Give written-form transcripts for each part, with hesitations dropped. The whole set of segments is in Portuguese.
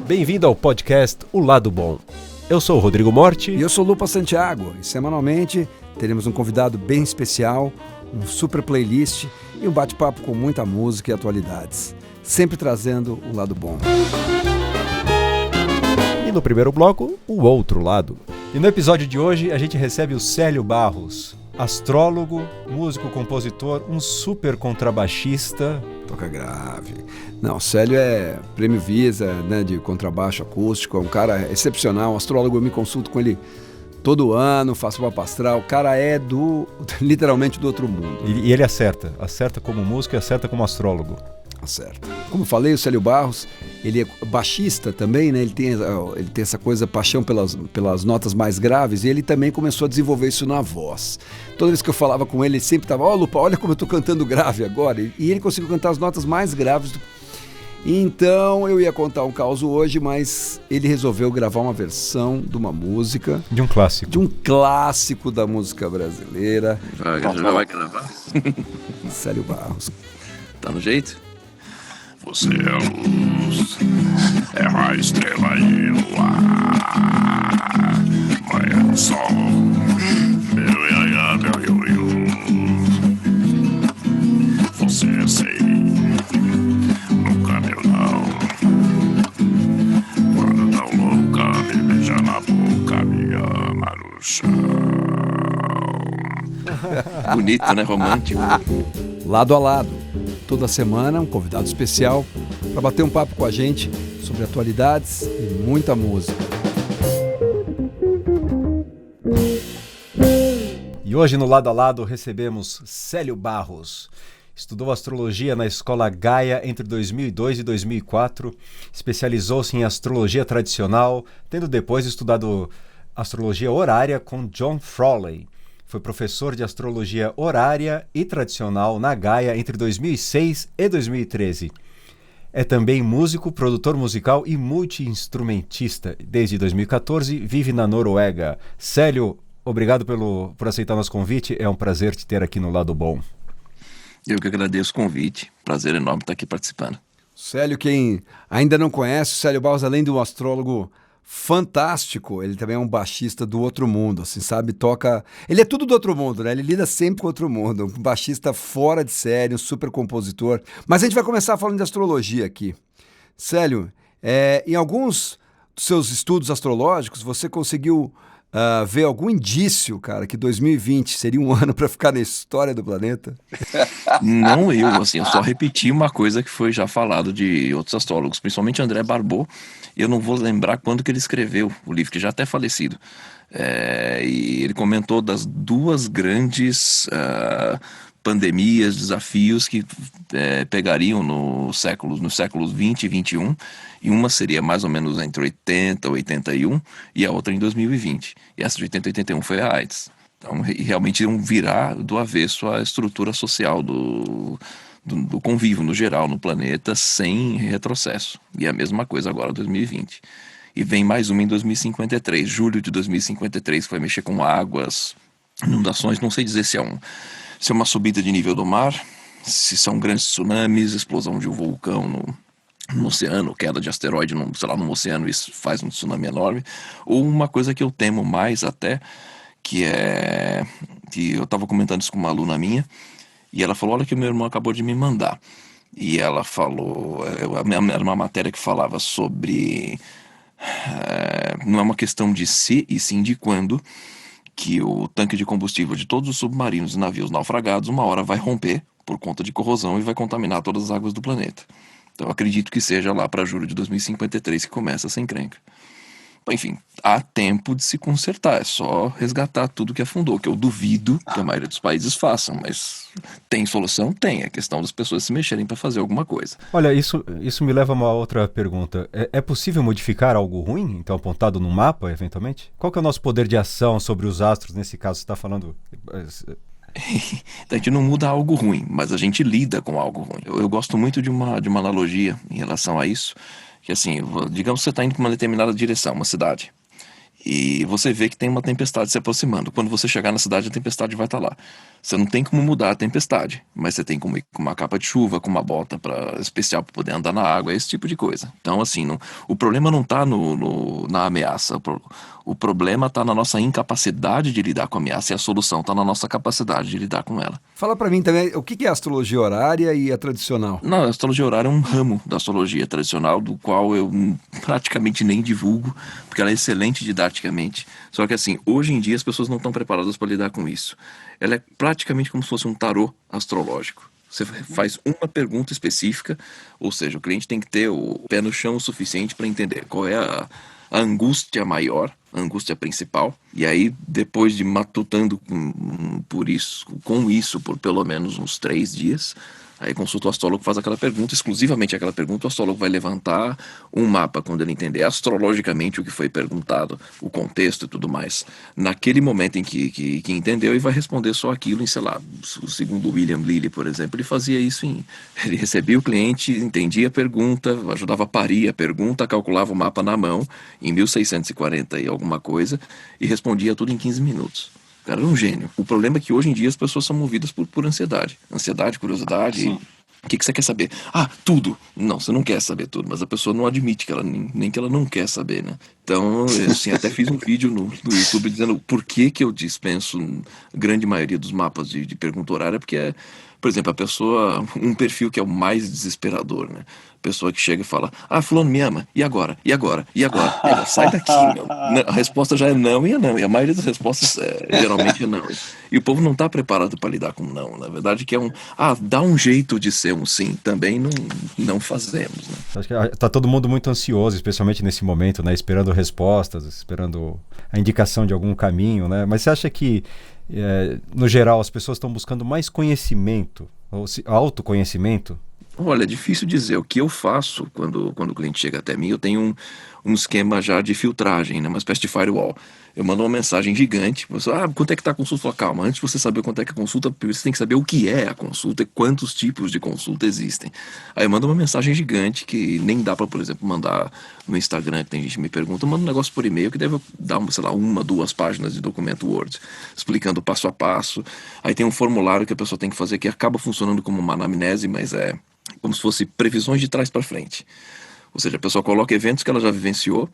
Bem-vindo ao podcast O Lado Bom. Eu sou o Rodrigo Morti. E eu sou o Lupa Santiago. E semanalmente teremos um convidado bem especial, um super playlist e um bate-papo com muita música e atualidades. Sempre trazendo o lado bom. E no primeiro bloco, o outro lado. E no episódio de hoje a gente recebe o Célio Barros, astrólogo, músico, compositor, um super contrabaixista. Toca grave. Não, o Célio é prêmio Visa, né, de contrabaixo acústico, é um cara excepcional, um astrólogo, eu me consulto com ele todo ano, faço mapa astral, o cara é literalmente do outro mundo. E ele acerta como músico e acerta como astrólogo. Acerta. Como eu falei, o Célio Barros, ele é baixista também, né? Ele tem essa coisa, paixão pelas notas mais graves, e ele também começou a desenvolver isso na voz. Toda vez que eu falava com ele, ele sempre estava, Lupa, olha como eu estou cantando grave agora. E ele conseguiu cantar as notas mais graves. Então eu ia contar um caos hoje, mas ele resolveu gravar uma versão de uma música. De um clássico. De um clássico da música brasileira. Já vai gravar? Célio Barros. Tá no jeito? Você é a luz, é a estrela e o ar, manhã do sol, meu iaiá, meu ioiô. Você sei, nunca meu não. Quando tão louca, me beija na boca, me ama no chão. Bonito, né? Romântico. Lado a lado. Toda semana um convidado especial para bater um papo com a gente sobre atualidades e muita música. E hoje no Lado a Lado recebemos Célio Barros. Estudou astrologia na Escola Gaia entre 2002 e 2004, especializou-se em astrologia tradicional, tendo depois estudado astrologia horária com John Frawley. Foi professor de astrologia horária e tradicional na Gaia entre 2006 e 2013. É também músico, produtor musical e multi-instrumentista. Desde 2014, vive na Noruega. Célio, obrigado por aceitar nosso convite. É um prazer te ter aqui no Lado Bom. Eu que agradeço o convite. Prazer enorme estar aqui participando. Célio, quem ainda não conhece, o Célio Barros, além de um astrólogo fantástico, ele também é um baixista do outro mundo, assim, sabe? Toca... Ele é tudo do outro mundo, né? Ele lida sempre com o outro mundo. Um baixista fora de série, um super compositor. Mas a gente vai começar falando de astrologia aqui. Célio, em alguns dos seus estudos astrológicos, você conseguiu ver algum indício, cara, que 2020 seria um ano para ficar na história do planeta? Não eu, assim, eu só repeti uma coisa que foi já falado de outros astrólogos, principalmente André Barbeau. Eu não vou lembrar quando que ele escreveu o livro, que já até falecido. E ele comentou das duas grandes pandemias, desafios que pegariam nos séculos 20 e 21, e uma seria mais ou menos entre 80 e 81, e a outra em 2020. E essa de 80 e 81 foi a AIDS. Então, realmente iam virar do avesso a estrutura social do convívio no geral no planeta sem retrocesso. E a mesma coisa agora 2020. E vem mais uma em 2053, julho de 2053, que vai mexer com águas, inundações, não sei dizer se é uma subida de nível do mar, se são grandes tsunamis, explosão de um vulcão no oceano, queda de asteroide no oceano, isso faz um tsunami enorme, ou uma coisa que eu temo mais até, que eu estava comentando isso com uma aluna minha, e ela falou, olha que o meu irmão acabou de me mandar. E ela falou, era uma matéria que falava sobre, não é uma questão de se e sim de quando, que o tanque de combustível de todos os submarinos e navios naufragados uma hora vai romper por conta de corrosão e vai contaminar todas as águas do planeta. Então eu acredito que seja lá para julho de 2053 que começa essa encrenca. Enfim, há tempo de se consertar, é só resgatar tudo que afundou, que eu duvido que a maioria dos países façam, mas tem solução? Tem, é questão das pessoas se mexerem para fazer alguma coisa. Olha, isso me leva a uma outra pergunta. É possível modificar algo ruim, então apontado no mapa, eventualmente? Qual que é o nosso poder de ação sobre os astros, nesse caso, você está falando? A gente não muda algo ruim, mas a gente lida com algo ruim. Eu gosto muito de uma analogia em relação a isso, que assim, digamos que você está indo para uma determinada direção, uma cidade, E você vê que tem uma tempestade se aproximando. Quando você chegar na cidade, a tempestade vai estar lá. Você não tem como mudar a tempestade, mas você tem como ir com uma capa de chuva, com uma bota especial para poder andar na água, esse tipo de coisa. Então, assim, o problema não está na ameaça. O problema está na nossa incapacidade de lidar com a ameaça, e a solução está na nossa capacidade de lidar com ela. Fala para mim também, o que é a astrologia horária e a tradicional? Não, a astrologia horária é um ramo da astrologia tradicional, do qual eu praticamente nem divulgo, porque ela é excelente didaticamente. Só que assim, hoje em dia as pessoas não estão preparadas para lidar com isso. Ela é praticamente como se fosse um tarô astrológico. Você faz uma pergunta específica, ou seja, o cliente tem que ter o pé no chão o suficiente para entender qual é a angústia maior, a angústia principal, e aí depois de matutando com isso por pelo menos uns 3 dias, aí consulta o astrólogo, faz aquela pergunta, exclusivamente aquela pergunta, o astrólogo vai levantar um mapa quando ele entender astrologicamente o que foi perguntado, o contexto e tudo mais, naquele momento em que entendeu, e vai responder só aquilo em, sei lá, segundo William Lilly, por exemplo, ele fazia isso ele recebia o cliente, entendia a pergunta, ajudava a parir a pergunta, calculava o mapa na mão, em 1640 e alguma coisa, e respondia tudo em 15 minutos. O cara era um gênio. O problema é que hoje em dia as pessoas são movidas por ansiedade. Ansiedade, curiosidade. Sim. O que você quer saber? Ah, tudo. Não, você não quer saber tudo, mas a pessoa não admite que nem que ela não quer saber, né? Então, assim, até fiz um vídeo no YouTube dizendo por que eu dispenso a grande maioria dos mapas de pergunta horária, porque por exemplo, a pessoa, um perfil que é o mais desesperador, né? Pessoa que chega e fala, fulano me ama, e agora? E agora? E agora? E agora? Sai daqui, meu. A resposta já é não e é não, e a maioria das respostas geralmente é não. E o povo não está preparado para lidar com não, na verdade que é dá um jeito de ser um sim, também não fazemos, né? Acho que tá todo mundo muito ansioso, especialmente nesse momento, né? Esperando respostas, esperando a indicação de algum caminho, né? Mas você acha que, no geral, as pessoas estão buscando mais conhecimento, ou autoconhecimento? Olha, é difícil dizer. O que eu faço quando o cliente chega até mim, eu tenho um esquema já de filtragem, né? Uma espécie de firewall. Eu mando uma mensagem gigante, você, quanto é que está a consulta? Fala, calma, antes de você saber quanto é que é a consulta, você tem que saber o que é a consulta e quantos tipos de consulta existem. Aí eu mando uma mensagem gigante que nem dá para, por exemplo, mandar no Instagram, que tem gente que me pergunta, eu mando um negócio por e-mail que deve dar, sei lá, 1, 2 páginas de documento Word, explicando passo a passo. Aí tem um formulário que a pessoa tem que fazer que acaba funcionando como uma anamnese, mas é como se fosse previsões de trás para frente. Ou seja, a pessoa coloca eventos que ela já vivenciou,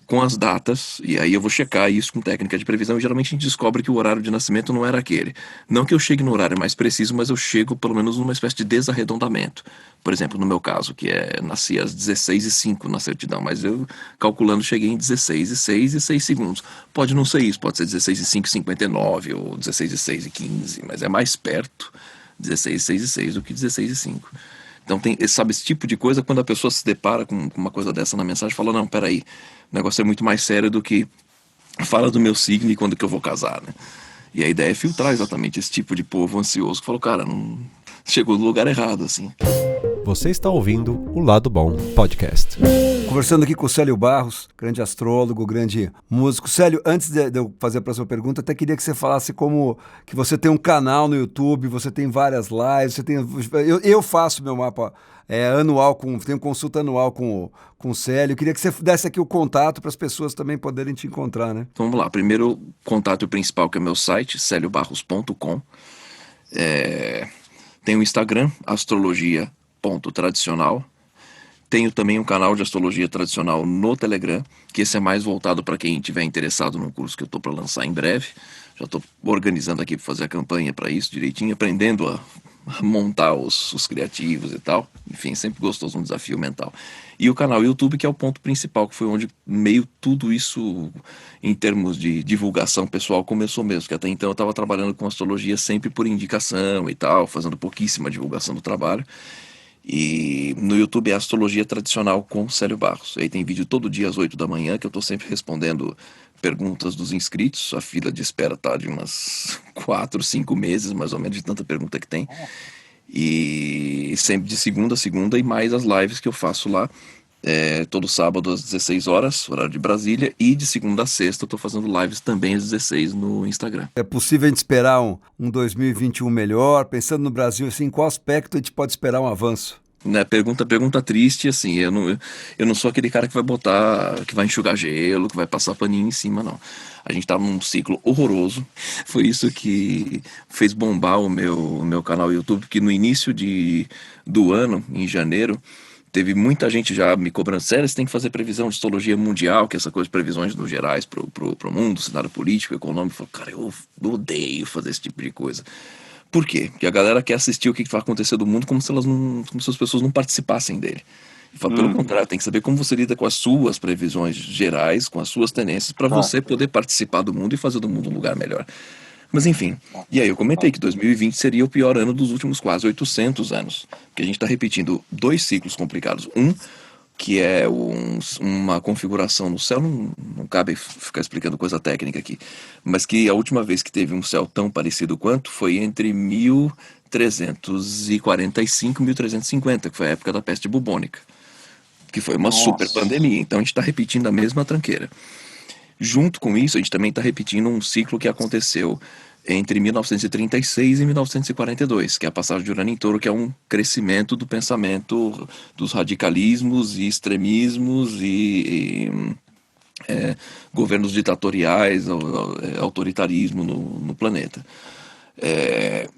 com as datas, e aí eu vou checar isso com técnica de previsão, e geralmente a gente descobre que o horário de nascimento não era aquele. Não que eu chegue no horário mais preciso, mas eu chego pelo menos numa espécie de desarredondamento. Por exemplo, no meu caso, que nasci às 16h05 na certidão, mas eu, calculando, cheguei em 16h06 e 6 segundos. Pode não ser isso, pode ser 16h05 e 59 ou 16h06 e 15, mas é mais perto 16, 6 e 6 do que 16 e 5. Então sabe, esse tipo de coisa, quando a pessoa se depara com uma coisa dessa na mensagem, fala, não, peraí, o negócio é muito mais sério do que fala do meu signo e quando que eu vou casar, né? E a ideia é filtrar exatamente esse tipo de povo ansioso que falou, cara, não chegou no lugar errado, assim. Você está ouvindo o Lado Bom Podcast. Conversando aqui com o Célio Barros, grande astrólogo, grande músico. Célio, antes de eu fazer a próxima pergunta, até queria que você falasse como que você tem um canal no YouTube, você tem várias lives, eu faço meu mapa anual, tenho consulta anual com o Célio. Eu queria que você desse aqui o contato para as pessoas também poderem te encontrar, né? Então vamos lá, primeiro o contato principal, que é o meu site, celiobarros.com. Tem o Instagram, astrologia.tradicional. Tenho também um canal de astrologia tradicional no Telegram, que esse é mais voltado para quem estiver interessado num curso que eu estou para lançar em breve. Já estou organizando aqui para fazer a campanha para isso direitinho, aprendendo a montar os criativos e tal. Enfim, sempre gostoso, um desafio mental. E o canal YouTube, que é o ponto principal, que foi onde meio tudo isso, em termos de divulgação pessoal, começou mesmo. Que até então eu estava trabalhando com astrologia sempre por indicação e tal, fazendo pouquíssima divulgação do trabalho. E no YouTube é Astrologia Tradicional com Célio Barros. Aí tem vídeo todo dia às 8 da manhã, que eu estou sempre respondendo perguntas dos inscritos. A fila de espera está de umas 4, 5 meses, mais ou menos, de tanta pergunta que tem. E sempre de segunda a segunda, e mais as lives que eu faço lá. Todo sábado às 16 horas, horário de Brasília, e de segunda a sexta eu estou fazendo lives também às 16 no Instagram. É possível a gente esperar um 2021 melhor? Pensando no Brasil, assim, em qual aspecto a gente pode esperar um avanço? Né, pergunta triste, assim, eu não sou aquele cara que vai botar, que vai enxugar gelo, que vai passar paninho em cima, não. A gente tá num ciclo horroroso. Foi isso que fez bombar o meu canal YouTube, que no início do ano, em janeiro, teve muita gente já me cobrando, sério, você tem que fazer previsão de histologia mundial, que é essa coisa de previsões no gerais pro mundo, cenário político, econômico. Eu falei, cara, eu odeio fazer esse tipo de coisa. Por quê? Porque a galera quer assistir o que vai acontecer do mundo como se elas não, como se as pessoas não participassem dele. E fala, pelo contrário, tem que saber como você lida com as suas previsões gerais, com as suas tendências, para você poder participar do mundo e fazer do mundo um lugar melhor. Mas enfim, e aí eu comentei que 2020 seria o pior ano dos últimos quase 800 anos, porque a gente está repetindo dois ciclos complicados. Um, que é uma configuração no céu, não cabe ficar explicando coisa técnica aqui, mas que a última vez que teve um céu tão parecido quanto foi entre 1345 e 1350, que foi a época da peste bubônica, que foi uma super pandemia. Então a gente está repetindo a mesma tranqueira. Junto com isso, a gente também está repetindo um ciclo que aconteceu entre 1936 e 1942, que é a passagem de Urano em Touro, que é um crescimento do pensamento dos radicalismos e extremismos e governos ditatoriais, autoritarismo no planeta.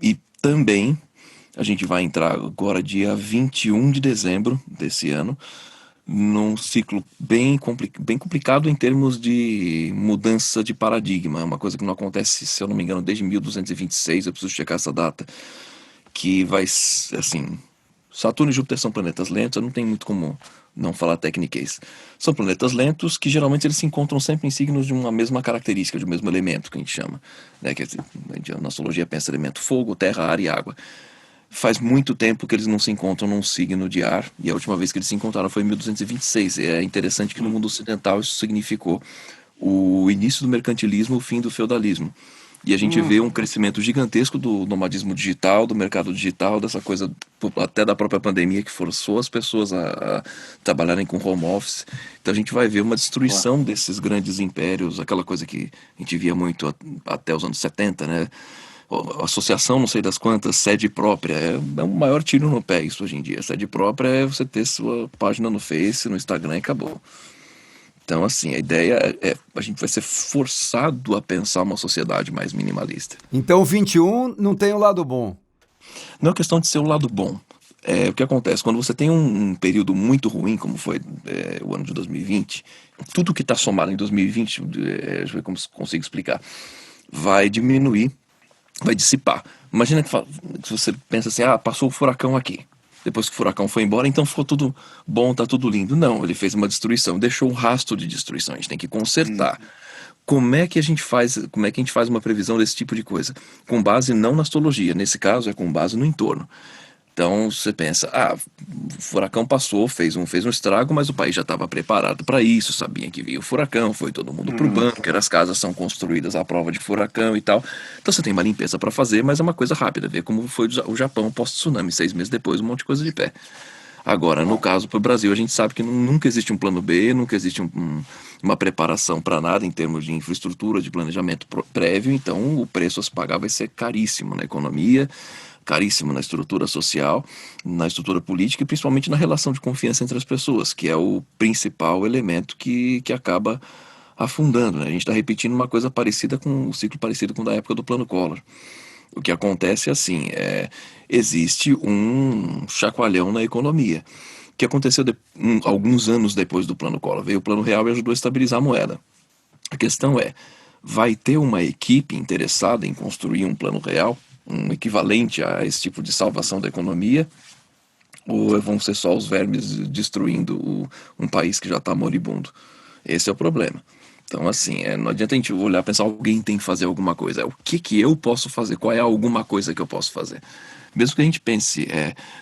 E também a gente vai entrar agora dia 21 de dezembro desse ano, num ciclo bem complicado em termos de mudança de paradigma. É uma coisa que não acontece, se eu não me engano, desde 1226, eu preciso checar essa data, que vai, assim, Saturno e Júpiter são planetas lentos, eu não tenho muito como não falar tecniquez. São planetas lentos que geralmente eles se encontram sempre em signos de uma mesma característica, de um mesmo elemento, que a gente chama. Né? Que na astrologia pensa elemento fogo, terra, ar e água. Faz muito tempo que eles não se encontram num signo de ar, e a última vez que eles se encontraram foi em 1226. É interessante que no mundo ocidental isso significou o início do mercantilismo, o fim do feudalismo. E a gente vê um crescimento gigantesco do nomadismo digital, do mercado digital, dessa coisa até da própria pandemia que forçou as pessoas a trabalharem com home office. Então a gente vai ver uma destruição desses grandes impérios, aquela coisa que a gente via muito até os anos 70, né? Associação, não sei das quantas, sede própria, é um maior tiro no pé isso hoje em dia. Sede própria é você ter sua página no Face, no Instagram e acabou. Então, assim, a ideia é a gente vai ser forçado a pensar uma sociedade mais minimalista. Então, 21 não tem o lado bom. Não é questão de ser o lado bom. O que acontece? Quando você tem um período muito ruim, como foi o ano de 2020, tudo que está somado em 2020, deixa eu ver como consigo explicar, vai diminuir, vai dissipar. Imagina que você pensa assim, passou o furacão aqui. Depois que o furacão foi embora, então ficou tudo bom, tá tudo lindo. Não, ele fez uma destruição, deixou um rastro de destruição, a gente tem que consertar. Como é que a gente faz uma previsão desse tipo de coisa? Com base não na astrologia, nesse caso é com base no entorno. Então você pensa, o furacão passou, fez um estrago, mas o país já estava preparado para isso, sabia que vinha o furacão, foi todo mundo pro bunker, as casas são construídas à prova de furacão e tal. Então você tem uma limpeza para fazer, mas é uma coisa rápida, ver como foi o Japão pós-tsunami, 6 meses depois, um monte de coisa de pé. Agora, no caso para o Brasil, a gente sabe que nunca existe um plano B, nunca existe uma preparação para nada em termos de infraestrutura, de planejamento prévio, então o preço a se pagar vai ser caríssimo na economia, caríssimo na estrutura social, na estrutura política e principalmente na relação de confiança entre as pessoas, que é o principal elemento que acaba afundando. Né? A gente está repetindo uma coisa parecida com um ciclo parecido com o da época do Plano Collor. O que acontece é assim, existe um chacoalhão na economia, que aconteceu alguns anos depois do Plano Collor. Veio o Plano Real e ajudou a estabilizar a moeda. A questão é, vai ter uma equipe interessada em construir um Plano Real, um equivalente a esse tipo de salvação da economia, ou vão ser só os vermes destruindo um país que já está moribundo? Esse é o problema. Então, assim, não adianta a gente olhar e pensar, alguém tem que fazer alguma coisa. O que eu posso fazer? Qual é alguma coisa que eu posso fazer? Mesmo que a gente pense,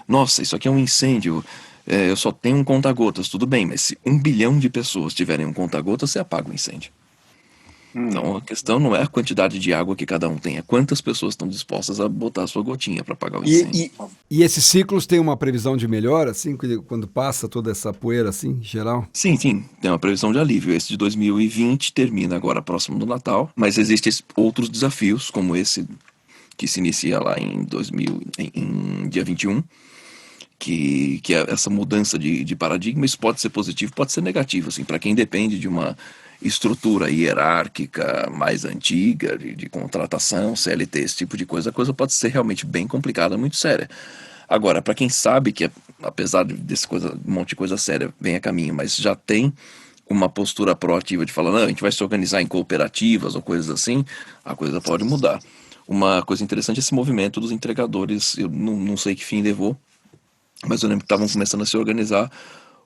nossa, isso aqui é um incêndio, eu só tenho um conta-gotas, tudo bem, mas se 1 bilhão de pessoas tiverem um conta-gotas, você apaga o incêndio. Então a questão não é a quantidade de água que cada um tem, é quantas pessoas estão dispostas a botar a sua gotinha para apagar o incêndio. E esses ciclos têm uma previsão de melhora, assim, quando passa toda essa poeira, assim, em geral? Sim, tem uma previsão de alívio. Esse de 2020 termina agora próximo do Natal, mas existem outros desafios, como esse que se inicia lá em dia 21, que é essa mudança de paradigma. Isso pode ser positivo, pode ser negativo, assim, para quem depende de uma estrutura hierárquica mais antiga, de contratação, CLT, esse tipo de coisa, a coisa pode ser realmente bem complicada, muito séria. Agora, para quem sabe que, apesar desse um monte de coisa séria vem a caminho, mas já tem uma postura proativa de falar, não, a gente vai se organizar em cooperativas ou coisas assim, a coisa pode mudar. Uma coisa interessante é esse movimento dos entregadores, eu não sei que fim levou, mas eu lembro que estavam começando a se organizar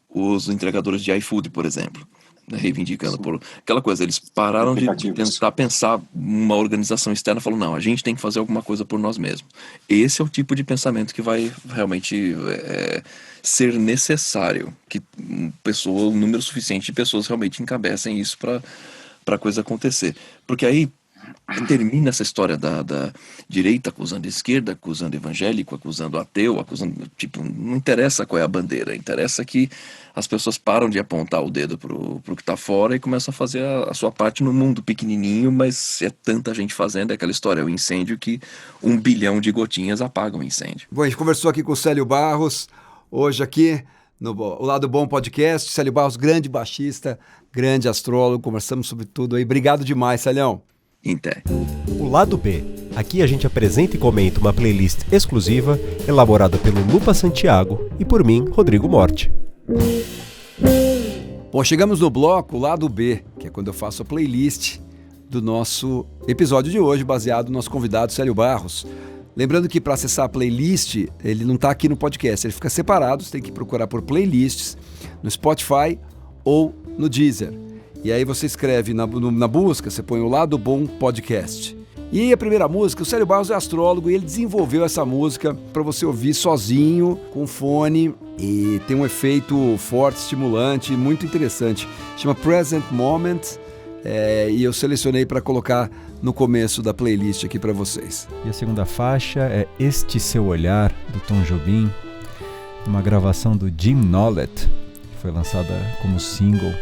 os entregadores de iFood, por exemplo, né, reivindicando por aquela coisa, eles pararam de tentar pensar uma organização externa, falaram, não, a gente tem que fazer alguma coisa por nós mesmos. Esse é o tipo de pensamento que vai realmente ser necessário, que um número suficiente de pessoas realmente encabecem isso para a coisa acontecer. Porque aí termina essa história da direita acusando a esquerda, acusando evangélico, acusando ateu, tipo, não interessa qual é a bandeira, interessa que as pessoas param de apontar o dedo pro que tá fora e começam a fazer a sua parte no mundo pequenininho, mas é tanta gente fazendo, é aquela história, o incêndio que 1 bilhão de gotinhas apagam o incêndio. Bom, a gente conversou aqui com o Célio Barros, hoje aqui no O Lado Bom Podcast. Célio Barros, grande baixista, grande astrólogo, conversamos sobre tudo aí. Obrigado demais, Célião. Inter. O Lado B. Aqui a gente apresenta e comenta uma playlist exclusiva elaborada pelo Lupa Santiago e por mim, Rodrigo Morte. Bom, chegamos no bloco Lado B, que é quando eu faço a playlist do nosso episódio de hoje, baseado no nosso convidado Célio Barros. Lembrando que para acessar a playlist, ele não está aqui no podcast, ele fica separado, você tem que procurar por playlists no Spotify ou no Deezer. E aí você escreve na busca, você põe o Lado Bom Podcast. E a primeira música, o Célio Barros é astrólogo e ele desenvolveu essa música para você ouvir sozinho, com fone, e tem um efeito forte, estimulante, muito interessante. Chama Present Moment, e eu selecionei para colocar no começo da playlist aqui para vocês. E a segunda faixa é Este Seu Olhar, do Tom Jobim, uma gravação do Jim Nolet, que foi lançada como single.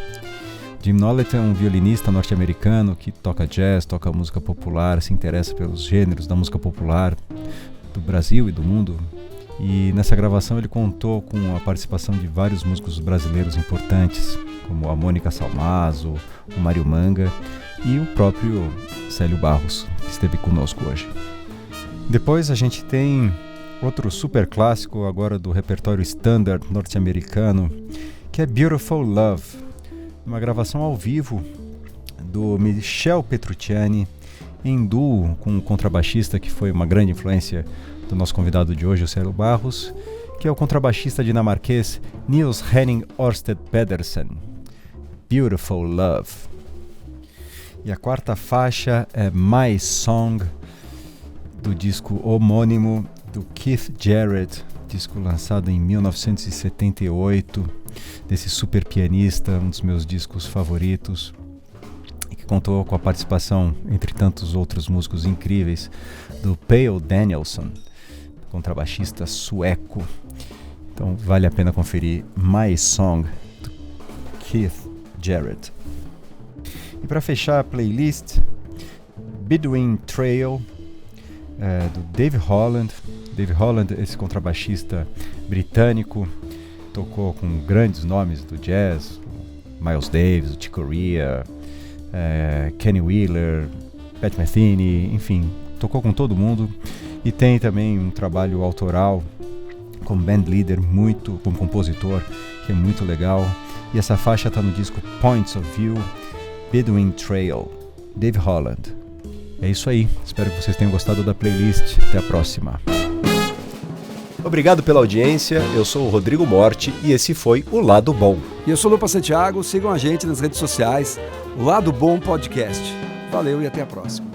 Jim Nolet é um violinista norte-americano que toca jazz, toca música popular, se interessa pelos gêneros da música popular do Brasil e do mundo. E nessa gravação ele contou com a participação de vários músicos brasileiros importantes, como a Mônica Salmazo, o Mário Manga e o próprio Célio Barros, que esteve conosco hoje. Depois a gente tem outro super clássico agora do repertório standard norte-americano, que é Beautiful Love, uma gravação ao vivo do Michel Petrucciani em duo com um contrabaixista que foi uma grande influência do nosso convidado de hoje, o Célio Barros, que é o contrabaixista dinamarquês Niels Henning Ørsted Pedersen. Beautiful Love. E a quarta faixa é My Song, do disco homônimo do Keith Jarrett, disco lançado em 1978, desse super pianista, um dos meus discos favoritos, e que contou com a participação, entre tantos outros músicos incríveis, do Pale Danielson, contrabaixista sueco. Então vale a pena conferir My Song, do Keith Jarrett. E para fechar a playlist, Bedouin Trail, do Dave Holland. Dave Holland, esse contrabaixista britânico, tocou com grandes nomes do jazz, Miles Davis, Chick Corea, Kenny Wheeler, Pat Metheny, enfim, tocou com todo mundo. E tem também um trabalho autoral como bandleader, como compositor, que é muito legal. E essa faixa está no disco Points of View, Bedouin Trail, Dave Holland. É isso aí, espero que vocês tenham gostado da playlist. Até a próxima. Obrigado pela audiência, eu sou o Rodrigo Morte e esse foi o Lado Bom. E eu sou o Lupa Santiago, sigam a gente nas redes sociais, o Lado Bom Podcast. Valeu e até a próxima.